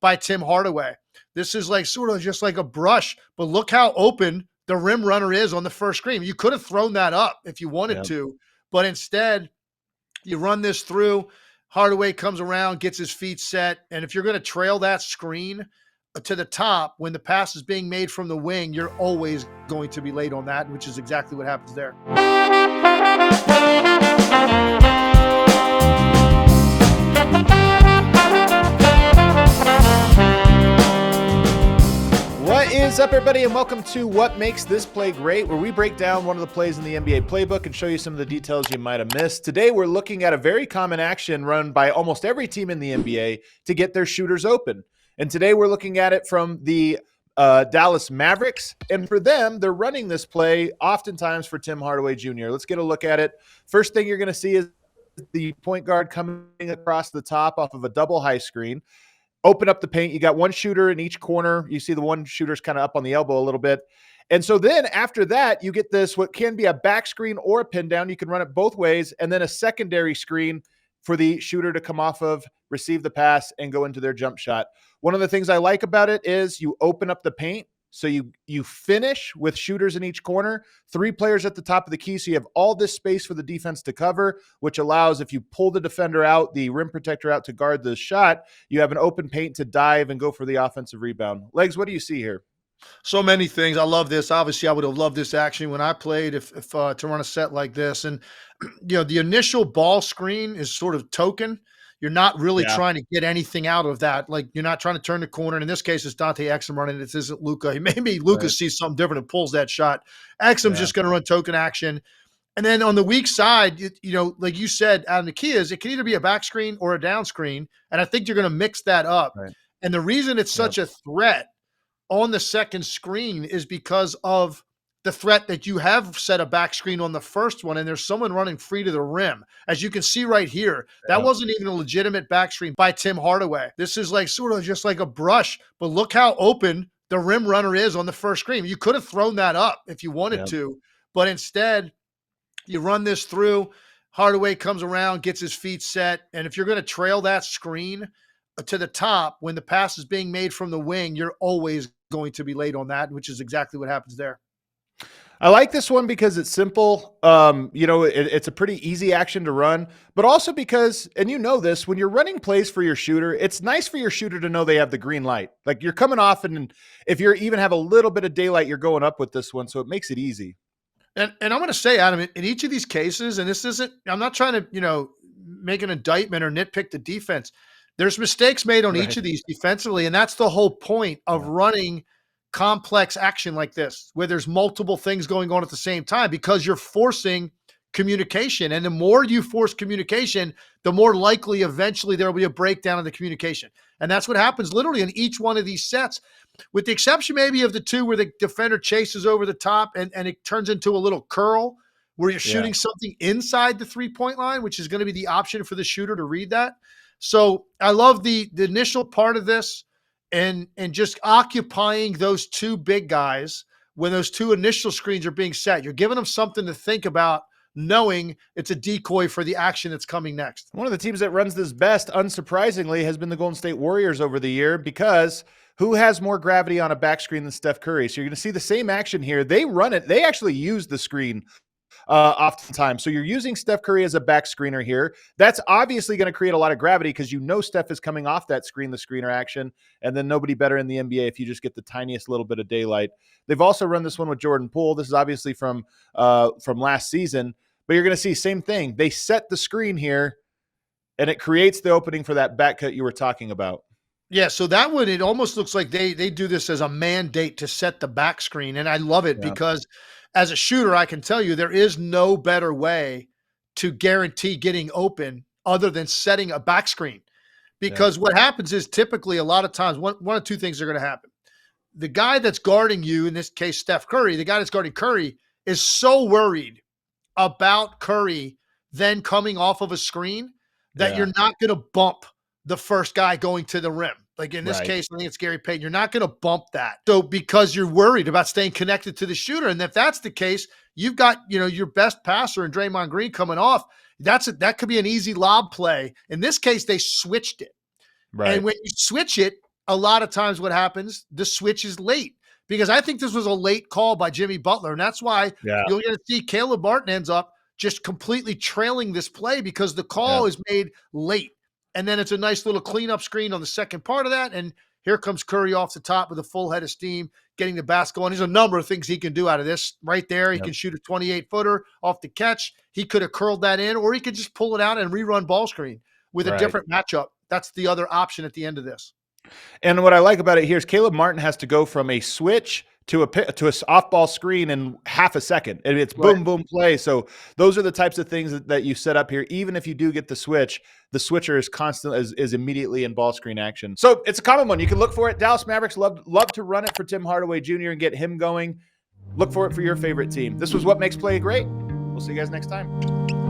by Tim Hardaway. This is like sort of just like a brush, but look how open the rim runner is on the first screen. You could have thrown that up if you wanted to, but instead you run this through. Hardaway comes around, gets his feet set, and if you're going to trail that screen to the top when the pass is being made from the wing, you're always going to be late on that, which is exactly what happens there. What is up, everybody, and welcome to What Makes This Play Great, where we break down one of the plays in the NBA playbook and show you some of the details you might have missed. Today, we're looking at a very common action run by almost every team in the NBA to get their shooters open. And today, we're looking at it from the Dallas Mavericks. And for them, they're running this play oftentimes for Tim Hardaway Jr. Let's get a look at it. First thing you're going to see is the point guard coming across the top off of a double high screen. Open up the paint. You got one shooter in each corner. You see the one shooter's kind of up on the elbow a little bit. And so then after that, you get this, what can be a back screen or a pin down. You can run it both ways. And then a secondary screen for the shooter to come off of, receive the pass, and go into their jump shot. One of the things I like about it is you open up the paint. So you finish with shooters in each corner, 3 players at the top of the key. So you have all this space for the defense to cover, which allows, if you pull the defender out, the rim protector out to guard the shot, you have an open paint to dive and go for the offensive rebound. Legs, what do you see here? So many things. I love this. Obviously, I would have loved this action when I played if to run a set like this. And, the initial ball screen is sort of token. You're not really trying to get anything out of that. Like, you're not trying to turn the corner. And in this case, it's Dante Exum running. This isn't Luka. Maybe Luka sees something different and pulls that shot. Exum's just going to run token action. And then on the weak side, like you said, Adam, the key is it can either be a back screen or a down screen. And I think you're going to mix that up. Right. And the reason it's such a threat on the second screen is because of the threat that you have set a back screen on the first one, and there's someone running free to the rim. As you can see right here, that wasn't even a legitimate back screen by Tim Hardaway. This is like sort of just like a brush, but look how open the rim runner is on the first screen. You could have thrown that up if you wanted to, but instead you run this through. Hardaway comes around, gets his feet set, and if you're going to trail that screen to the top when the pass is being made from the wing, you're always going to be late on that, which is exactly what happens there. I like this one because it's simple. It's a pretty easy action to run, but also because, and this, when you're running plays for your shooter, it's nice for your shooter to know they have the green light. Like, you're coming off, and if you're even have a little bit of daylight, you're going up with this one. So it makes it easy. And I'm going to say, Adam, in each of these cases, and this isn't, I'm not trying to, make an indictment or nitpick the defense. There's mistakes made on each of these defensively. And that's the whole point of running complex action like this, where there's multiple things going on at the same time, because you're forcing communication. And the more you force communication, the more likely eventually there will be a breakdown in the communication. And that's what happens literally in each one of these sets, with the exception maybe of the two where the defender chases over the top and it turns into a little curl where you're shooting something inside the 3-point line, which is going to be the option for the shooter to read that. So I love the initial part of this. And just occupying those two big guys when those two initial screens are being set. You're giving them something to think about, knowing it's a decoy for the action that's coming next. One of the teams that runs this best, unsurprisingly, has been the Golden State Warriors over the year, because who has more gravity on a back screen than Steph Curry? So you're going to see the same action here. They run it. They actually use the screen oftentimes. So you're using Steph Curry as a back screener here. That's obviously going to create a lot of gravity because Steph is coming off that screen, the screener action, and then nobody better in the NBA if you just get the tiniest little bit of daylight. They've also run this one with Jordan Poole. This is obviously from last season, but you're going to see same thing. They set the screen here, and it creates the opening for that back cut you were talking about. Yeah, so that one, it almost looks like they do this as a mandate to set the back screen, and I love it because as a shooter, I can tell you there is no better way to guarantee getting open other than setting a back screen. Because what happens is typically a lot of times one of two things are going to happen. The guy that's guarding you, in this case Steph Curry, the guy that's guarding Curry is so worried about Curry then coming off of a screen that you're not going to bump the first guy going to the rim. Like in this case, I think it's Gary Payton. You're not going to bump that. So because you're worried about staying connected to the shooter. And if that's the case, you've got, your best passer in Draymond Green coming off. That could be an easy lob play. In this case, they switched it. Right. And when you switch it, a lot of times what happens, the switch is late, because I think this was a late call by Jimmy Butler. And that's why you're going to see Caleb Martin ends up just completely trailing this play, because the call is made late. And then it's a nice little cleanup screen on the second part of that. And here comes Curry off the top with a full head of steam, getting the basket on. There's a number of things he can do out of this right there. He can shoot a 28-footer off the catch. He could have curled that in, or he could just pull it out and rerun ball screen with a different matchup. That's the other option at the end of this. And what I like about it here is Caleb Martin has to go from a switch to a off-ball screen in half a second. And it's boom, boom, play. So those are the types of things that you set up here. Even if you do get the switch, the switcher is is immediately in ball screen action. So it's a common one. You can look for it. Dallas Mavericks love to run it for Tim Hardaway Jr. and get him going. Look for it for your favorite team. This was What Makes Play Great. We'll see you guys next time.